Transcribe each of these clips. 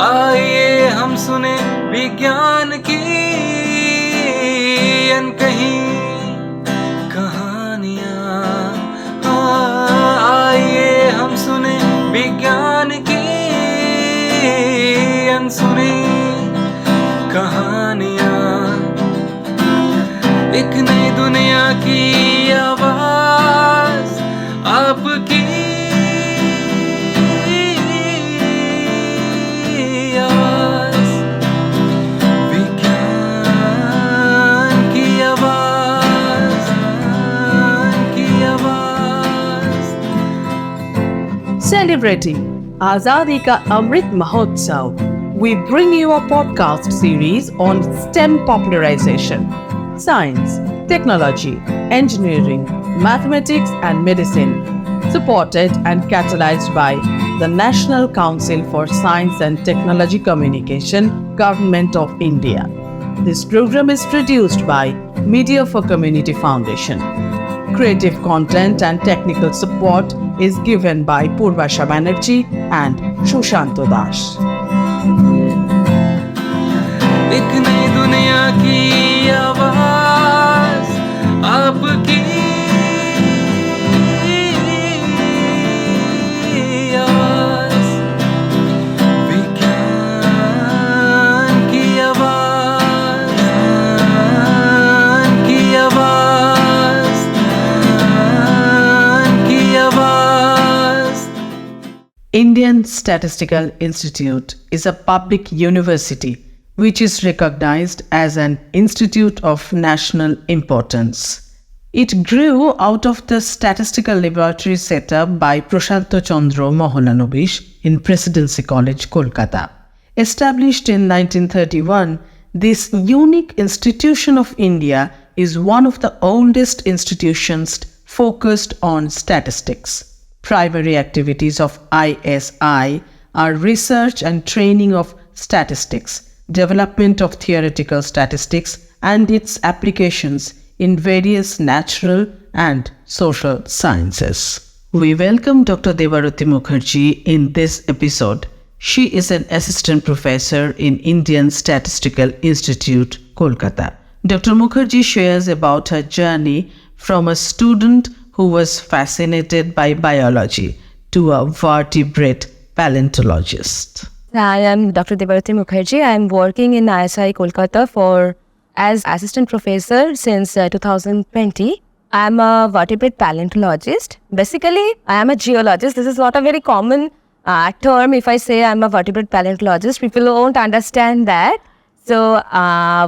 आइए हम सुने विज्ञान की अनकही कहानियाँ। आइए हम सुने विज्ञान की अनसुनी कहानियाँ। एक नई दुनिया की आवाज़ आपकी आवाज़, विज्ञान की आवाज़, की आवाज़। Celebrating Azadi Ka Amrit Mahotsav, we bring you a podcast series on STEM popularization, science, technology, engineering, mathematics and medicine, supported and catalyzed by the National Council for Science and Technology Communication, Government of India. This program is produced by Media for Community Foundation. Creative content and technical support is given by Purvasha Banerjee and Shushanto Das. एक नई दुनिया की आवाज़ आपकी आवाज़, विज्ञान की आवाज़, की आवाज़, की आवाज़। Indian Statistical Institute is a public university which is recognized as an institute of national importance. It grew out of the statistical laboratory set up by Prashanto Chandra Mohananobish in Presidency College, Kolkata. Established in 1931, this unique institution of India is one of the oldest institutions focused on statistics. Primary activities of ISI are research and training of statistics, development of theoretical statistics, and its applications in various natural and social sciences. We welcome Dr. Devaruti Mukherjee in this episode. She is an assistant professor in Indian Statistical Institute, Kolkata. Dr. Mukherjee shares about her journey from a student who was fascinated by biology to a vertebrate paleontologist. I am Dr. Devaruti Mukherjee. I am working in ISI Kolkata as assistant professor since 2020. I am a vertebrate paleontologist. Basically, I am a geologist. This is not a very common term. If I say I am a vertebrate paleontologist, people won't understand that. So,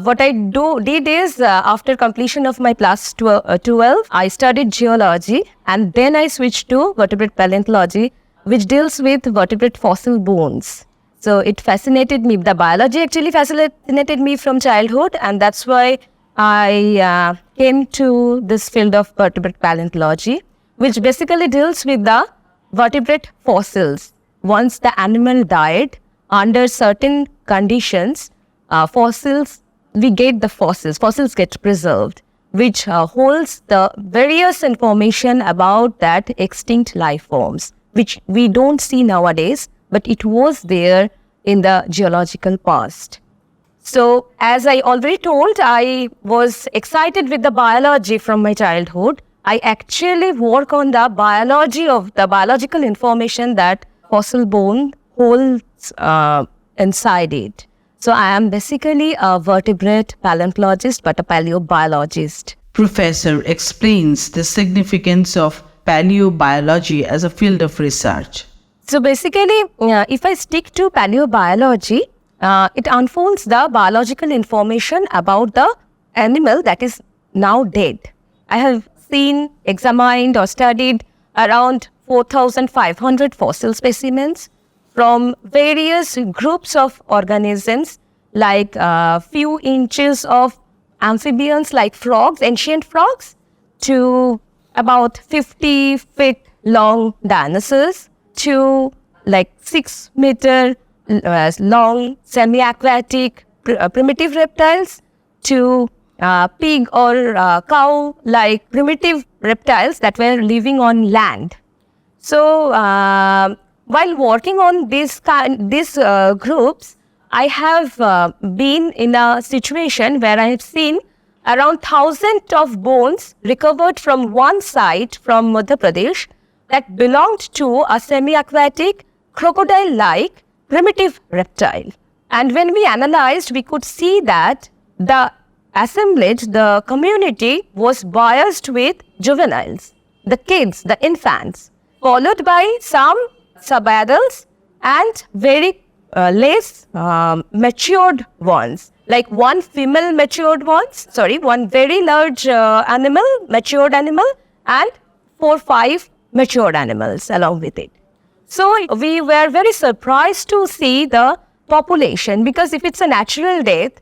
what I did is after completion of my plus 12, I studied geology and then I switched to vertebrate paleontology, which deals with vertebrate fossil bones. So it fascinated me. The biology actually fascinated me from childhood, and that's why I came to this field of vertebrate paleontology, which basically deals with the vertebrate fossils. Once the animal died, under certain conditions, we get the fossils get preserved, which holds the various information about that extinct life forms, which we don't see nowadays, but it was there in the geological past. So, as I already told, I was excited with the biology from my childhood. I actually work on the biology of the biological information that fossil bone holds inside it. So, I am basically a vertebrate paleontologist, but a paleobiologist. Professor explains the significance of paleobiology as a field of research. So basically, if I stick to paleobiology, it unfolds the biological information about the animal that is now dead. I have seen, examined or studied around 4,500 fossil specimens from various groups of organisms, like a few inches of amphibians like frogs, ancient frogs, to about 50 feet long dinosaurs, to like 6 meter long semi-aquatic primitive reptiles, to pig or cow like primitive reptiles that were living on land. So while working on these groups, I have been in a situation where I have seen around 1,000 of bones recovered from one site from Madhya Pradesh that belonged to a semi-aquatic, crocodile-like primitive reptile. And when we analyzed, we could see that the assemblage, the community was biased with juveniles, the kids, the infants, followed by some sub-adults and very less matured ones, like one very large matured animal, and 4-5 matured animals along with it. So we were very surprised to see the population, because if it's a natural death,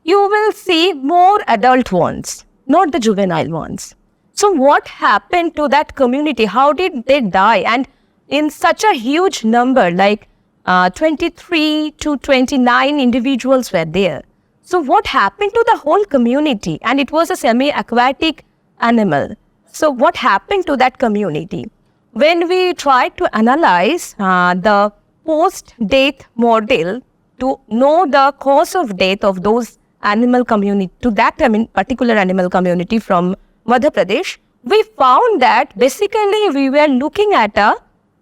you will see more adult ones, not the juvenile ones. So what happened to that community? How did they die? And in such a huge number, like 23 to 29 individuals were there. So what happened to the whole community? And it was a semi-aquatic animal. So what happened to that community? When we tried to analyze the post-death model to know the cause of death of those animal community, to that particular animal community from Madhya Pradesh, we found that basically we were looking at a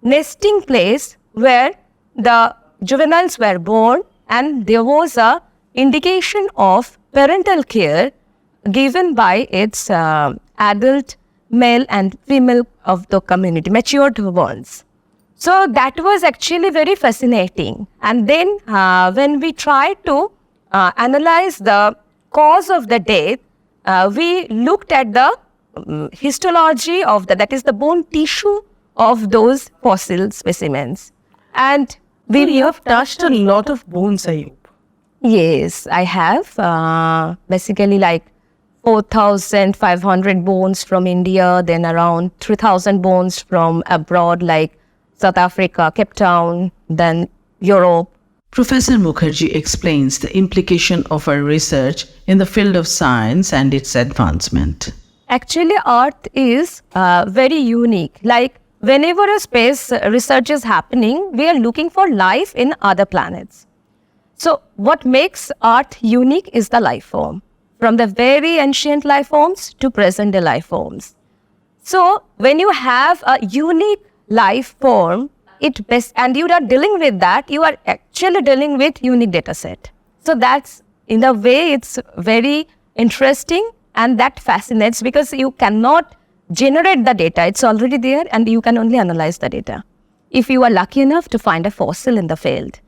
nesting place where the juveniles were born, and there was a indication of parental care given by its adult male and female of the community, matured ones. So that was actually very fascinating. And then when we tried to analyze the cause of the death, we looked at the histology of that is the bone tissue of those fossil specimens. And We have touched a lot of bones, Ayub. yes, I have basically like 4,500 bones from India, then around 3,000 bones from abroad like South Africa, Cape Town, then Europe. Professor Mukherjee explains the implication of her research in the field of science and its advancement. Actually, Earth is very unique. Like whenever a space research is happening, we are looking for life in other planets. So what makes Earth unique is the life form, from the very ancient life forms to present day life forms. So when you have a unique life form, and you are dealing with that, you are actually dealing with unique data set. So that's, in a way, it's very interesting, and that fascinates because you cannot generate the data. It's already there and you can only analyze the data if you are lucky enough to find a fossil in the field.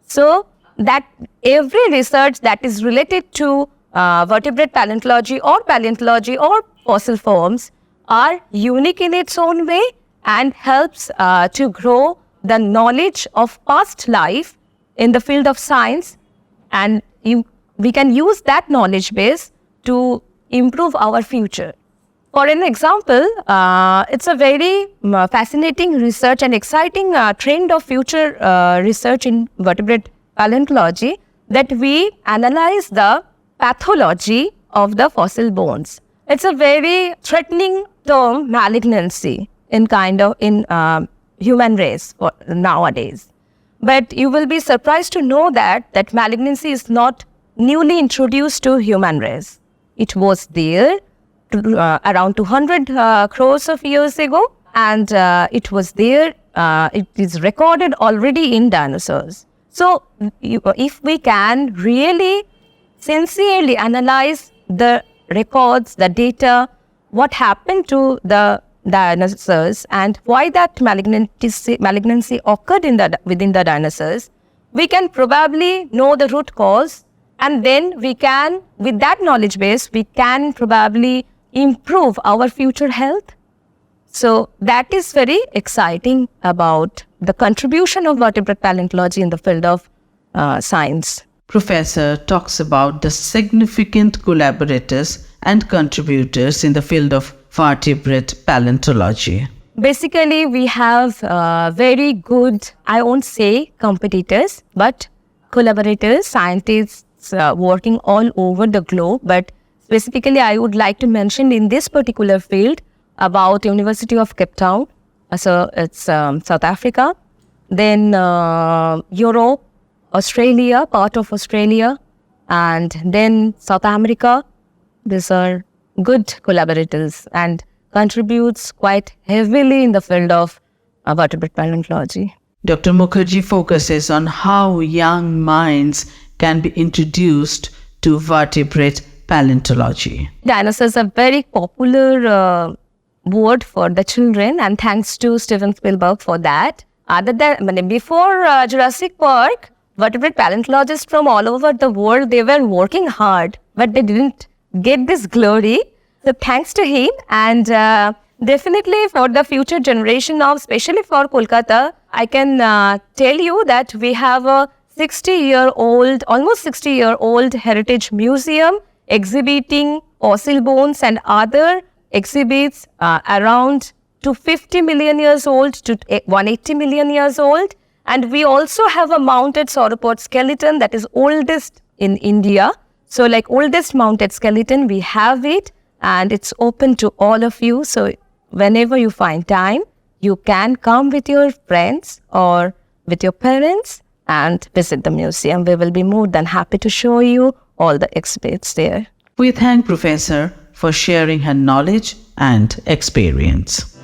So that every research that is related to vertebrate paleontology or fossil forms are unique in its own way and helps to grow the knowledge of past life in the field of science, and we can use that knowledge base to improve our future. For an example, it's a very fascinating research and exciting trend of future research in vertebrate paleontology, that we analyze the pathology of the fossil bones. It's a very threatening term, malignancy, in human race for nowadays. But you will be surprised to know that malignancy is not newly introduced to human race. It was there around 200 crores of years ago, and it was there, it is recorded already in dinosaurs. So if we can really sincerely analyze the records, the data, what happened to the dinosaurs and why that malignancy occurred within the dinosaurs, we can probably know the root cause, and then we can, with that knowledge base, we can probably improve our future health. So that is very exciting about the contribution of vertebrate paleontology in the field of science. Professor talks about the significant collaborators and contributors in the field of vertebrate paleontology. Basically, we have very good, I won't say competitors, but collaborators, scientists working all over the globe. But specifically, I would like to mention in this particular field about University of Cape Town, so it's South Africa, then Europe, Australia, part of Australia, and then South America. These are good collaborators and contributes quite heavily in the field of vertebrate paleontology. Dr. Mukherjee focuses on how young minds can be introduced to vertebrate paleontology. Dinosaurs are very popular word for the children, and thanks to Steven Spielberg for that. Before Jurassic Park, vertebrate paleontologists from all over the world, they were working hard, but they didn't get this glory. So thanks to him, and definitely for the future generation of, especially for Kolkata, I can tell you that we have a 60-year-old, almost 60-year-old heritage museum exhibiting fossil bones and other exhibits around 250 million years old to 180 million years old. And we also have a mounted sauropod skeleton that is oldest in India. So like oldest mounted skeleton, we have it, and it's open to all of you. So whenever you find time, you can come with your friends or with your parents and visit the museum. We will be more than happy to show you all the exhibits there. We thank Professor for sharing her knowledge and experience.